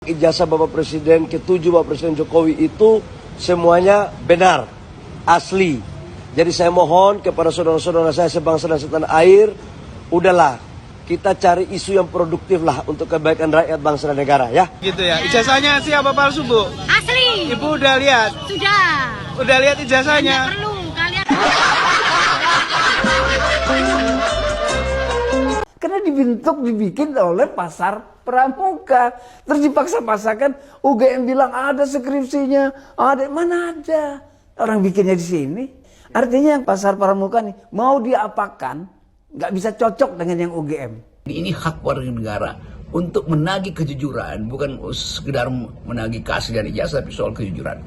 Ijazah Bapak Presiden ke-7 Bapak Presiden Jokowi itu semuanya benar, asli. Jadi saya mohon kepada saudara-saudara saya sebangsa dan setanah air, udahlah kita cari isu yang produktif lah untuk kebaikan rakyat, bangsa dan negara ya. Gitu ya. Ijazahnya siapa palsu, Bu? Asli. Ibu udah lihat? Sudah. Udah lihat ijazahnya? Tidak perlu kalian. Karena dibikin oleh pasar pramuka. Terus dipaksa-paksakan UGM bilang ada skripsinya, ada, mana ada. Orang bikinnya di sini. Artinya pasar pramuka nih mau diapakan nggak bisa cocok dengan yang UGM. Ini hak warga negara untuk menagih kejujuran, bukan sekedar menagih kasih dan ijazah, tapi soal kejujuran.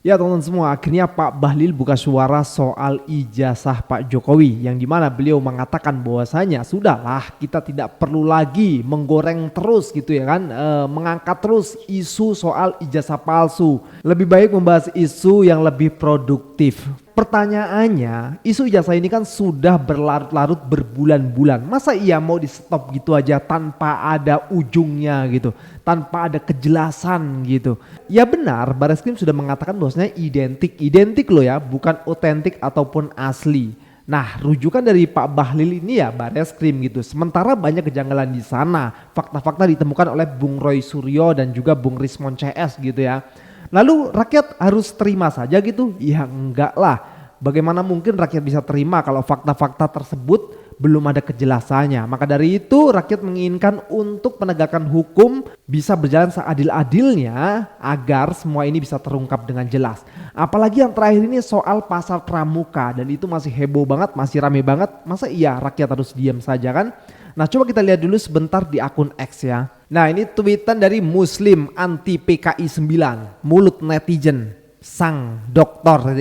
Ya teman-teman semua, akhirnya Pak Bahlil buka suara soal ijazah Pak Jokowi, yang dimana beliau mengatakan bahwasanya sudahlah kita tidak perlu lagi menggoreng terus gitu ya kan, mengangkat terus isu soal ijazah palsu. Lebih baik membahas isu yang lebih produktif. Pertanyaannya, isu ijazah ini kan sudah berlarut-larut berbulan-bulan. Masa iya mau di stop gitu aja tanpa ada ujungnya gitu, tanpa ada kejelasan gitu. Ya benar, Bareskrim sudah mengatakan bahwasanya identik loh ya, bukan otentik ataupun asli. Nah, rujukan dari Pak Bahlil ini ya Bareskrim gitu. Sementara banyak kejanggalan di sana. Fakta-fakta ditemukan oleh Bung Roy Suryo dan juga Bung Rismon CS gitu ya. Lalu rakyat harus terima saja gitu? Ya enggak lah. Bagaimana mungkin rakyat bisa terima kalau fakta-fakta tersebut belum ada kejelasannya? Maka dari itu rakyat menginginkan untuk penegakan hukum bisa berjalan seadil-adilnya agar semua ini bisa terungkap dengan jelas. Apalagi yang terakhir ini soal pasar pramuka, dan itu masih heboh banget, masih rame banget. Masa iya rakyat harus diam saja kan? Nah, coba kita lihat dulu sebentar di akun X ya. Nah, ini tweetan dari Muslim anti PKI 9, mulut netizen, sang doktor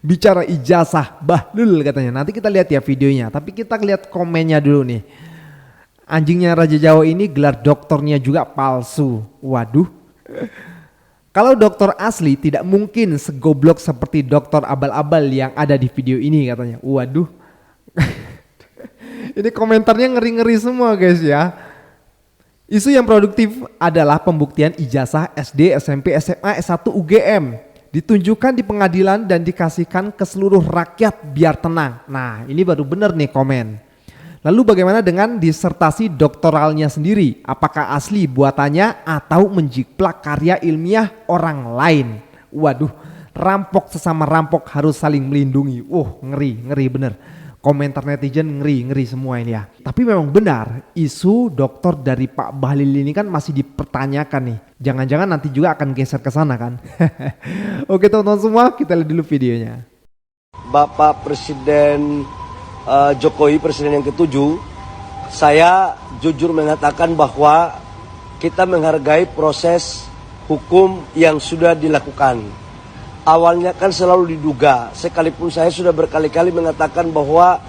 bicara ijazah Bahlil katanya. Nanti kita lihat ya videonya, tapi kita lihat komennya dulu nih. Anjingnya Raja Jawa ini gelar doktornya juga palsu. Waduh. Kalau dokter asli tidak mungkin segoblok seperti dokter abal-abal yang ada di video ini katanya. Waduh. Ini komentarnya ngeri-ngeri semua guys ya. Isu yang produktif adalah pembuktian ijazah SD, SMP, SMA, S1, UGM. Ditunjukkan di pengadilan dan dikasihkan ke seluruh rakyat biar tenang. Nah, ini baru benar nih komen. Lalu bagaimana dengan disertasi doktoralnya sendiri? Apakah asli buatannya atau menjiplak karya ilmiah orang lain? Waduh, rampok sesama rampok harus saling melindungi. Ngeri bener. Komentar netizen ngeri semua ini ya. Tapi memang benar, isu doktor dari Pak Bahlil ini kan masih dipertanyakan nih. Jangan-jangan nanti juga akan geser ke sana kan. Oke teman-teman semua, kita lihat dulu videonya. Bapak Presiden Jokowi, Presiden yang ke-7, saya jujur mengatakan bahwa kita menghargai proses hukum yang sudah dilakukan. Awalnya kan selalu diduga, sekalipun saya sudah berkali-kali mengatakan bahwa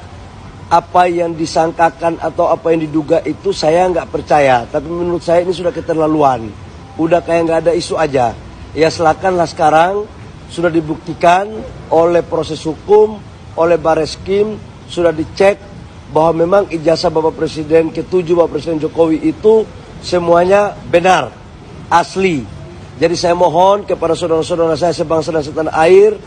apa yang disangkakan atau apa yang diduga itu saya nggak percaya. Tapi menurut saya ini sudah keterlaluan, udah kayak nggak ada isu aja. Ya silakanlah sekarang, sudah dibuktikan oleh proses hukum, oleh Bareskrim, sudah dicek bahwa memang ijazah Bapak Presiden ke-7 Bapak Presiden Jokowi itu semuanya benar, asli. Jadi saya mohon kepada saudara-saudara saya sebangsa dan setanah air,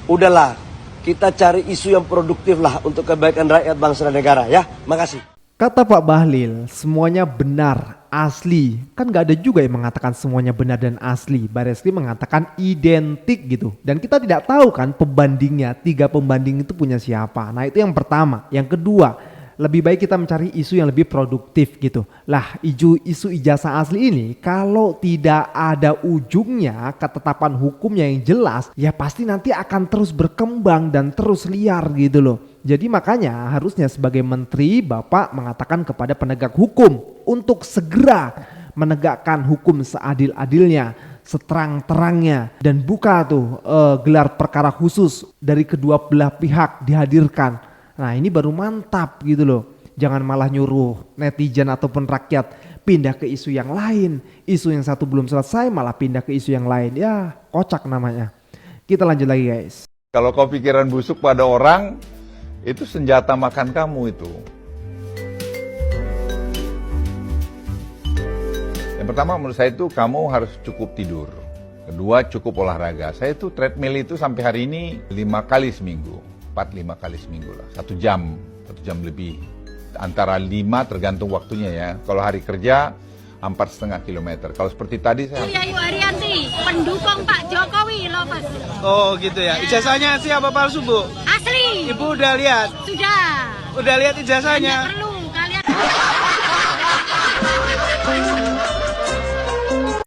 udahlah kita cari isu yang produktif lah untuk kebaikan rakyat, bangsa dan negara ya. Makasih. Kata Pak Bahlil, semuanya benar, asli. Kan gak ada juga yang mengatakan semuanya benar dan asli. Bareskrim mengatakan identik gitu. Dan kita tidak tahu kan pembandingnya, 3 pembanding itu punya siapa. Nah itu yang pertama. Yang kedua, lebih baik kita mencari isu yang lebih produktif gitu. Lah isu ijazah asli ini kalau tidak ada ujungnya, ketetapan hukumnya yang jelas, ya pasti nanti akan terus berkembang dan terus liar gitu loh. Jadi makanya harusnya sebagai menteri Bapak mengatakan kepada penegak hukum untuk segera menegakkan hukum seadil-adilnya, seterang-terangnya, dan buka tuh gelar perkara khusus dari kedua belah pihak dihadirkan. Nah ini baru mantap gitu loh. Jangan malah nyuruh netizen ataupun rakyat pindah ke isu yang lain. Isu yang satu belum selesai malah pindah ke isu yang lain. Ya kocak namanya. Kita lanjut lagi guys. Kalau kau pikiran busuk pada orang, itu senjata makan kamu itu. Yang pertama menurut saya itu kamu harus cukup tidur. Kedua, cukup olahraga. Saya itu treadmill itu sampai hari ini 5 kali seminggu. 4-5 kali seminggu lah. 1 jam lebih. Antara 5 tergantung waktunya ya. Kalau hari kerja 4,5 kilometer. Kalau seperti tadi saya... Ayu Arianti, pendukung Pak Jokowi loh Mas. Oh gitu ya. Ijazahnya siapa palsu Bu? Asli. Ibu udah lihat? Sudah. Udah lihat ijazahnya? Nggak perlu kalian.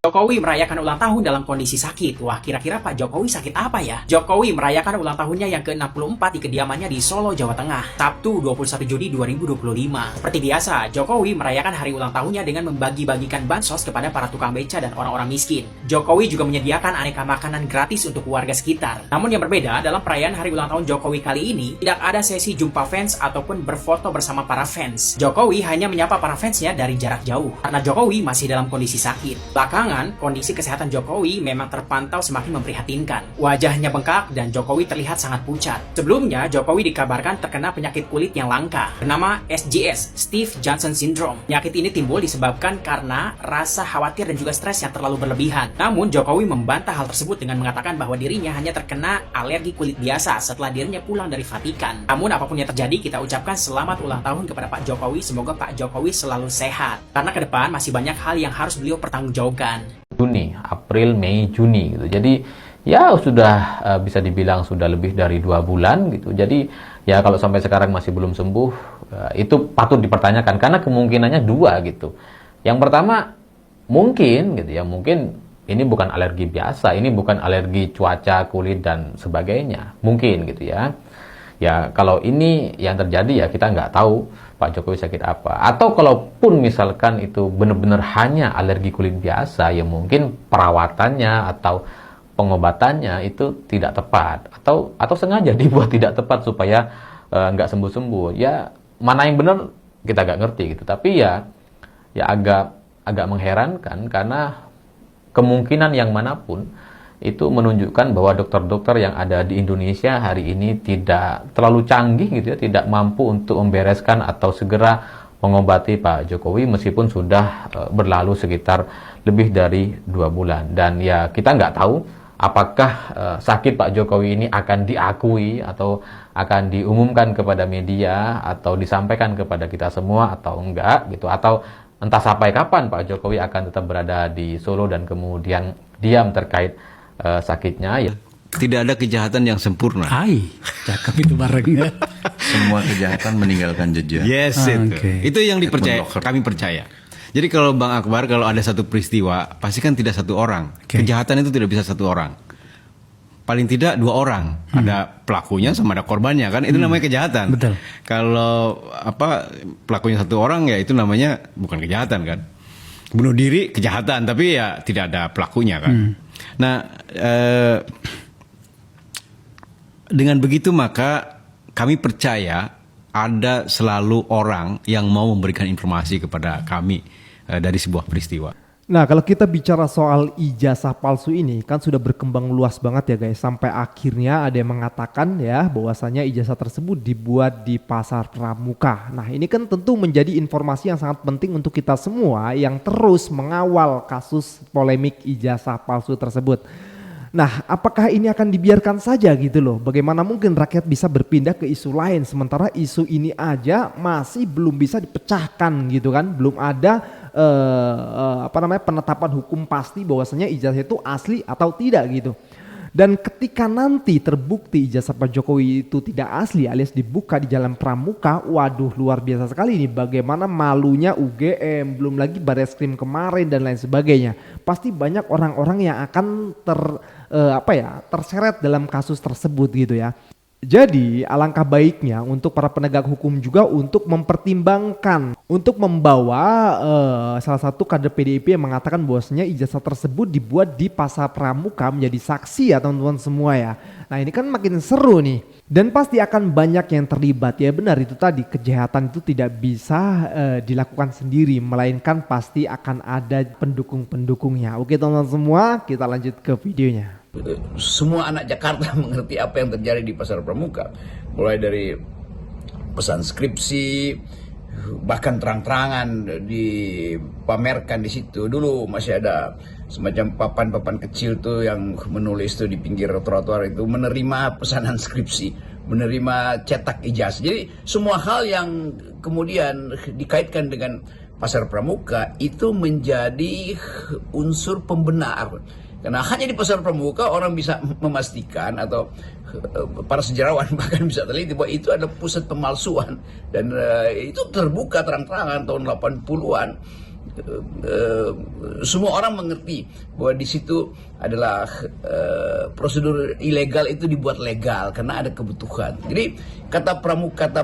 Jokowi merayakan ulang tahun dalam kondisi sakit. Wah, kira-kira Pak Jokowi sakit apa ya? Jokowi merayakan ulang tahunnya yang ke-64 di kediamannya di Solo, Jawa Tengah, Sabtu 21 Juni 2025. Seperti biasa, Jokowi merayakan hari ulang tahunnya dengan membagi-bagikan bansos kepada para tukang beca dan orang-orang miskin. Jokowi juga menyediakan aneka makanan gratis untuk warga sekitar. Namun yang berbeda, dalam perayaan hari ulang tahun Jokowi kali ini, tidak ada sesi jumpa fans ataupun berfoto bersama para fans. Jokowi hanya menyapa para fansnya dari jarak jauh, karena Jokowi masih dalam kondisi sakit. Belakangan, kondisi kesehatan Jokowi memang terpantau semakin memprihatinkan. Wajahnya bengkak dan Jokowi terlihat sangat pucat. Sebelumnya, Jokowi dikabarkan terkena penyakit kulit yang langka bernama SJS, Steve Johnson Syndrome. Penyakit ini timbul disebabkan karena rasa khawatir dan juga stres yang terlalu berlebihan. Namun, Jokowi membantah hal tersebut dengan mengatakan bahwa dirinya hanya terkena alergi kulit biasa setelah dirinya pulang dari Vatikan. Namun, apapun yang terjadi, kita ucapkan selamat ulang tahun kepada Pak Jokowi. Semoga Pak Jokowi selalu sehat. Karena ke depan masih banyak hal yang harus beliau pertanggungjawabkan. Juni, April, Mei, Juni gitu. Jadi ya sudah bisa dibilang sudah lebih dari 2 bulan gitu. Jadi ya kalau sampai sekarang masih belum sembuh, itu patut dipertanyakan karena kemungkinannya 2 gitu. Yang pertama mungkin gitu ya, mungkin ini bukan alergi biasa, ini bukan alergi cuaca, kulit dan sebagainya. Mungkin gitu ya. Ya kalau ini yang terjadi ya kita nggak tahu Pak Jokowi sakit apa. Atau kalaupun misalkan itu benar-benar hanya alergi kulit biasa, ya mungkin perawatannya atau pengobatannya itu tidak tepat. Atau sengaja dibuat tidak tepat supaya nggak sembuh-sembuh. Ya mana yang benar kita nggak ngerti gitu. Tapi ya agak mengherankan karena kemungkinan yang manapun itu menunjukkan bahwa dokter-dokter yang ada di Indonesia hari ini tidak terlalu canggih gitu ya, tidak mampu untuk membereskan atau segera mengobati Pak Jokowi meskipun sudah berlalu sekitar lebih dari 2 bulan. Dan ya kita nggak tahu apakah sakit Pak Jokowi ini akan diakui atau akan diumumkan kepada media atau disampaikan kepada kita semua atau enggak gitu, atau entah sampai kapan Pak Jokowi akan tetap berada di Solo dan kemudian diam terkait sakitnya ya. Tidak ada kejahatan yang sempurna. Hai, cakep itu barengnya. Semua kejahatan meninggalkan jejak. Yes, itu yang dipercaya. Kami percaya. Jadi kalau Bang Akbar, kalau ada satu peristiwa, pasti kan tidak satu orang. Kejahatan itu tidak bisa satu orang. Paling tidak 2 orang. Ada pelakunya sama ada korbannya kan. Itu namanya kejahatan. Betul. Kalau pelakunya 1 orang ya itu namanya bukan kejahatan kan. Bunuh diri kejahatan, tapi ya tidak ada pelakunya kan. Nah, dengan begitu maka kami percaya ada selalu orang yang mau memberikan informasi kepada kami dari sebuah peristiwa. Nah, kalau kita bicara soal ijazah palsu ini kan sudah berkembang luas banget ya guys, sampai akhirnya ada yang mengatakan ya bahwasanya ijazah tersebut dibuat di pasar pramuka. Nah, ini kan tentu menjadi informasi yang sangat penting untuk kita semua yang terus mengawal kasus polemik ijazah palsu tersebut. Nah, apakah ini akan dibiarkan saja gitu loh? Bagaimana mungkin rakyat bisa berpindah ke isu lain sementara isu ini aja masih belum bisa dipecahkan gitu kan? Belum ada penetapan hukum pasti bahwasanya ijazah itu asli atau tidak gitu. Dan ketika nanti terbukti ijazah Pak Jokowi itu tidak asli alias dibuka di jalan pramuka, waduh luar biasa sekali ini. Bagaimana malunya UGM, belum lagi Barreskrim kemarin dan lain sebagainya. Pasti banyak orang-orang yang akan terseret dalam kasus tersebut gitu ya. Jadi alangkah baiknya untuk para penegak hukum juga untuk mempertimbangkan untuk membawa salah satu kader PDIP yang mengatakan bahwasanya ijazah tersebut dibuat di pasar pramuka menjadi saksi ya teman-teman semua ya. Nah ini kan makin seru nih dan pasti akan banyak yang terlibat ya, benar itu tadi, kejahatan itu tidak bisa dilakukan sendiri melainkan pasti akan ada pendukung-pendukungnya. Oke teman-teman semua, kita lanjut ke videonya. Semua anak Jakarta mengerti apa yang terjadi di pasar pramuka, mulai dari pesan skripsi, bahkan terang-terangan dipamerkan di situ. Dulu masih ada semacam papan-papan kecil tuh yang menulis tuh di pinggir trotoar itu, menerima pesanan skripsi, menerima cetak ijazah. Jadi semua hal yang kemudian dikaitkan dengan pasar pramuka itu menjadi unsur pembenar. Karena hanya di pasar pramuka orang bisa memastikan, atau para sejarawan bahkan bisa teliti bahwa itu adalah pusat pemalsuan. Dan itu terbuka terang-terangan tahun 80-an. Semua orang mengerti bahwa di situ adalah prosedur ilegal itu dibuat legal karena ada kebutuhan. Jadi kata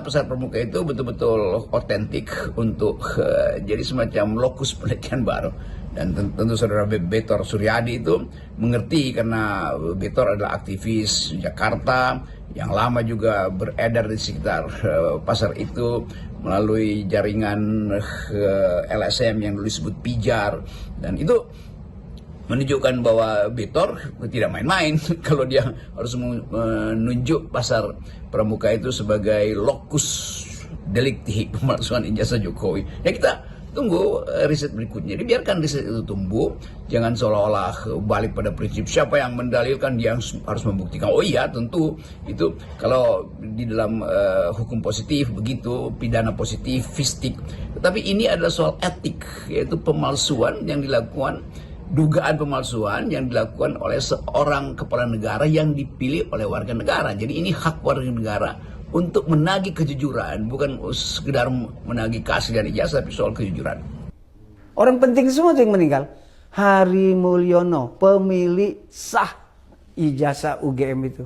pasar pramuka itu betul-betul otentik untuk jadi semacam lokus penelitian baru. Dan tentu saudara Betor Suryadi itu mengerti karena Betor adalah aktivis Jakarta yang lama juga beredar di sekitar pasar itu melalui jaringan LSM yang dulu disebut Pijar, dan itu menunjukkan bahwa Betor tidak main-main kalau dia harus menunjuk pasar pramuka itu sebagai lokus delikti pemalsuan ijazah Jokowi. Ya kita tunggu riset berikutnya. Dibiarkan riset itu tumbuh, jangan seolah-olah balik pada prinsip siapa yang mendalilkan dia harus membuktikan. Oh iya, tentu itu kalau di dalam hukum positif begitu, pidana positif, fisik. Tetapi ini adalah soal etik, yaitu pemalsuan yang dilakukan, dugaan pemalsuan yang dilakukan oleh seorang kepala negara yang dipilih oleh warga negara. Jadi ini hak warga negara untuk menagih kejujuran, bukan sekedar menagih kasih dan ijazah, tapi soal kejujuran. Orang penting semua yang meninggal. Hari Mulyono, pemilik sah ijazah UGM itu,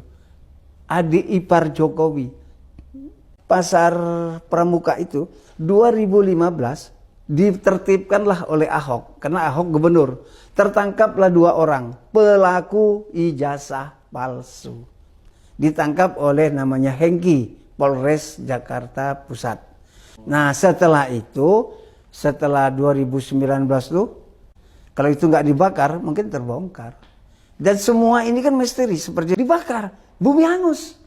adik ipar Jokowi. Pasar pramuka itu 2015 ditertibkanlah oleh Ahok, karena Ahok gubernur. Tertangkaplah 2 orang pelaku ijazah palsu. Ditangkap oleh namanya Hengki, Polres Jakarta Pusat. Nah setelah itu, setelah 2019 tuh, kalau itu nggak dibakar mungkin terbongkar. Dan semua ini kan misteri, seperti dibakar, bumi hangus.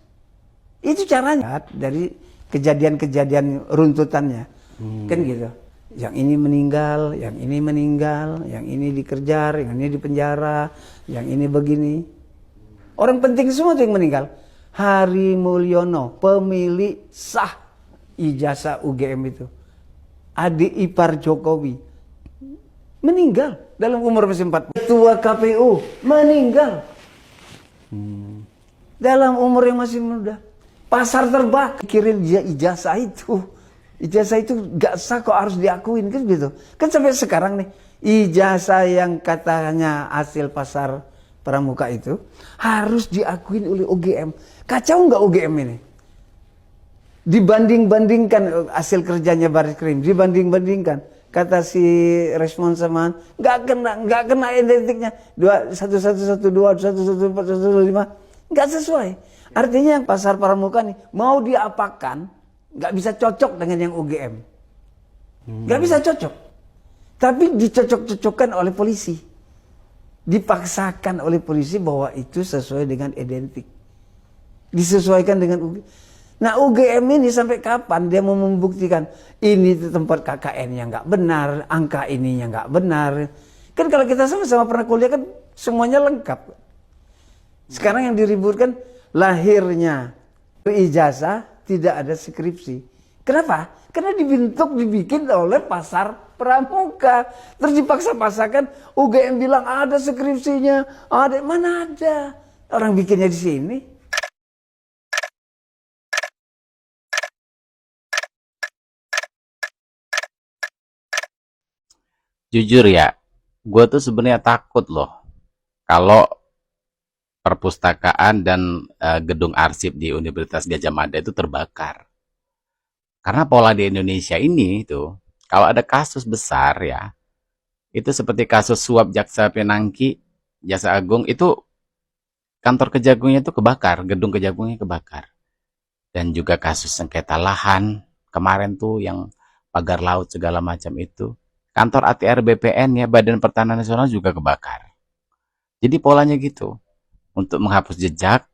Itu caranya dari kejadian-kejadian runtutannya, kan gitu. Yang ini meninggal, yang ini meninggal, yang ini dikejar, yang ini dipenjara, yang ini begini. Orang penting semua tuh yang meninggal. Hari Mulyono, pemilik sah ijazah UGM itu, adik ipar Jokowi, meninggal dalam umur masih 40. Ketua KPU meninggal dalam umur yang masih muda. Pasar terbakar, kirim ijazah itu. Ijazah itu gak sah kok, harus diakuin kan gitu. Kan sampai sekarang nih, ijazah yang katanya hasil pasar pramuka itu harus diakuin oleh UGM. Kacau nggak UGM ini? Dibanding-bandingkan hasil kerjanya Baris Krim, dibanding-bandingkan. Kata si responsaman, nggak kena identiknya 1112, 1114, 1115, nggak sesuai. Artinya yang pasar pramuka nih mau diapakan, nggak bisa cocok dengan yang UGM, nggak bisa cocok. Tapi dicocok-cocokkan oleh polisi. Dipaksakan oleh polisi bahwa itu sesuai dengan identik. Disesuaikan dengan UGM. Nah UGM ini sampai kapan dia mau membuktikan ini tempat KKN yang nggak benar, angka ininya nggak benar. Kan kalau kita sama-sama pernah kuliah kan semuanya lengkap. Sekarang yang diributkan lahirnya ijazah tidak ada skripsi. Kenapa? Karena dibikin oleh pasar pramuka. Terus dipaksa-paksakan, UGM bilang ada skripsinya, ada, mana ada? Orang bikinnya di sini. Jujur ya, gue tuh sebenarnya takut loh kalau perpustakaan dan gedung arsip di Universitas Gadjah Mada itu terbakar. Karena pola di Indonesia ini tuh, kalau ada kasus besar ya, itu seperti kasus suap Jaksa Pinangki, Jaksa Agung, itu kantor Kejagungnya itu kebakar, gedung Kejagungnya kebakar. Dan juga kasus sengketa lahan, kemarin tuh yang pagar laut segala macam itu. Kantor ATR BPN ya, Badan Pertanahan Nasional juga kebakar. Jadi polanya gitu. Untuk menghapus jejak,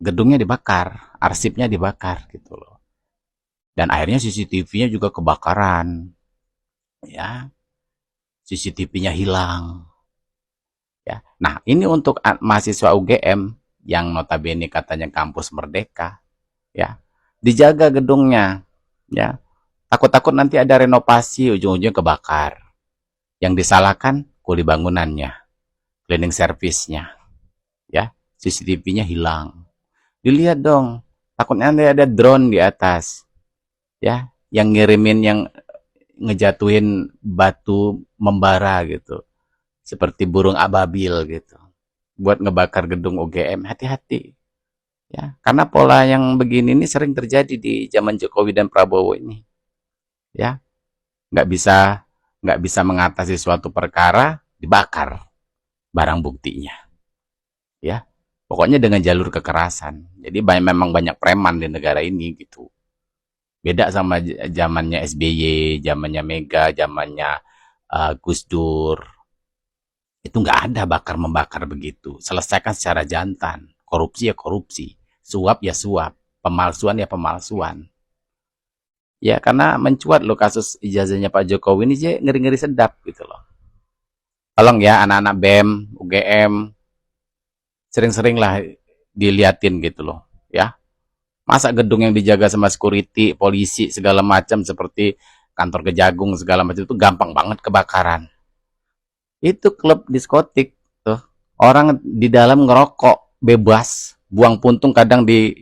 gedungnya dibakar, arsipnya dibakar gitu loh. Dan akhirnya CCTV-nya juga kebakaran. Ya. CCTV-nya hilang. Ya. Nah, ini untuk mahasiswa UGM yang notabene katanya kampus merdeka, ya. Dijaga gedungnya, ya. Takut-takut nanti ada renovasi ujung-ujungnya kebakar. Yang disalahkan kuli bangunannya, cleaning service-nya, ya. CCTV-nya hilang. Dilihat dong, takutnya nanti ada drone di atas, ya, yang ngirimin, yang ngejatuhin batu membara gitu, seperti burung ababil gitu, buat ngebakar gedung UGM. Hati-hati, ya, karena pola yang begini ini sering terjadi di zaman Jokowi dan Prabowo ini, ya. Nggak bisa mengatasi suatu perkara, dibakar barang buktinya, ya. Pokoknya dengan jalur kekerasan. Jadi memang banyak preman di negara ini gitu. Beda sama zamannya SBY, zamannya Mega, zamannya Gus Dur. Itu nggak ada bakar-membakar begitu. Selesaikan secara jantan. Korupsi ya korupsi. Suap ya suap. Pemalsuan ya pemalsuan. Ya, karena mencuat loh kasus ijazahnya Pak Jokowi ini, ngeri-ngeri sedap gitu loh. Tolong ya anak-anak BEM, UGM, sering-sering lah diliatin gitu loh, ya. Masa gedung yang dijaga sama security, polisi, segala macam seperti kantor Kejagung segala macam itu gampang banget kebakaran. Itu klub diskotik tuh. Orang di dalam ngerokok bebas, buang puntung kadang di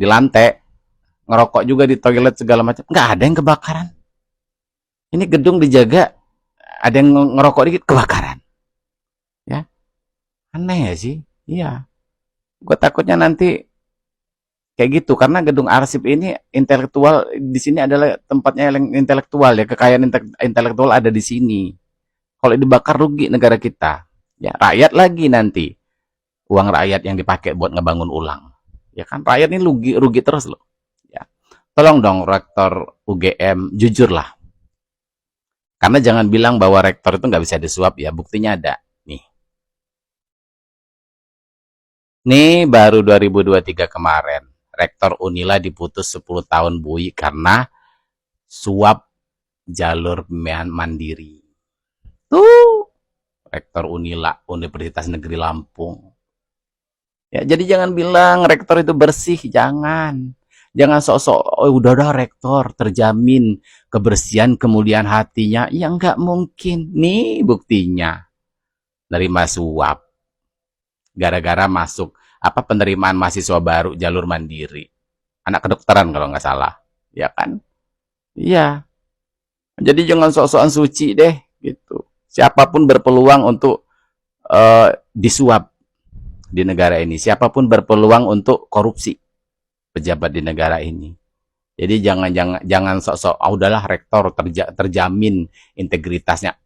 lantai, ngerokok juga di toilet segala macam. Nggak ada yang kebakaran. Ini gedung dijaga, ada yang ngerokok dikit kebakaran. Ya. Aneh ya sih. Iya. Gue takutnya nanti kayak gitu, karena gedung arsip ini intelektual di sini adalah tempatnya yang intelektual, ya, kekayaan intelektual ada di sini. Kalau dibakar rugi negara kita, ya, rakyat lagi nanti uang rakyat yang dipakai buat ngebangun ulang, ya kan, rakyat ini rugi terus loh, ya. Tolong dong rektor UGM jujur lah, karena jangan bilang bahwa rektor itu nggak bisa disuap, ya, buktinya ada. Nih baru 2023 kemarin, rektor Unila diputus 10 tahun bui karena suap jalur mandiri. Tuh, rektor Unila, Universitas Negeri Lampung. Ya, jadi jangan bilang rektor itu bersih, jangan. Jangan sok-sok, oh udah rektor, terjamin kebersihan, kemuliaan hatinya. Ya nggak mungkin. Nih buktinya. Nerima suap. Gara-gara masuk penerimaan mahasiswa baru jalur mandiri, anak kedokteran kalau nggak salah, ya kan? Iya. Jadi jangan sok-sokan suci deh, gitu. Siapapun berpeluang untuk disuap di negara ini, siapapun berpeluang untuk korupsi pejabat di negara ini. Jadi jangan sok-sok, udahlah rektor terjamin integritasnya,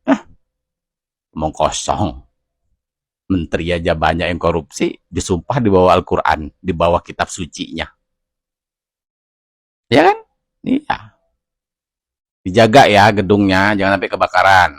omong kosong. Menteri aja banyak yang korupsi, disumpah di bawah Al-Quran, di bawah kitab sucinya. Ya kan? Iya. Dijaga ya gedungnya, jangan sampai kebakaran.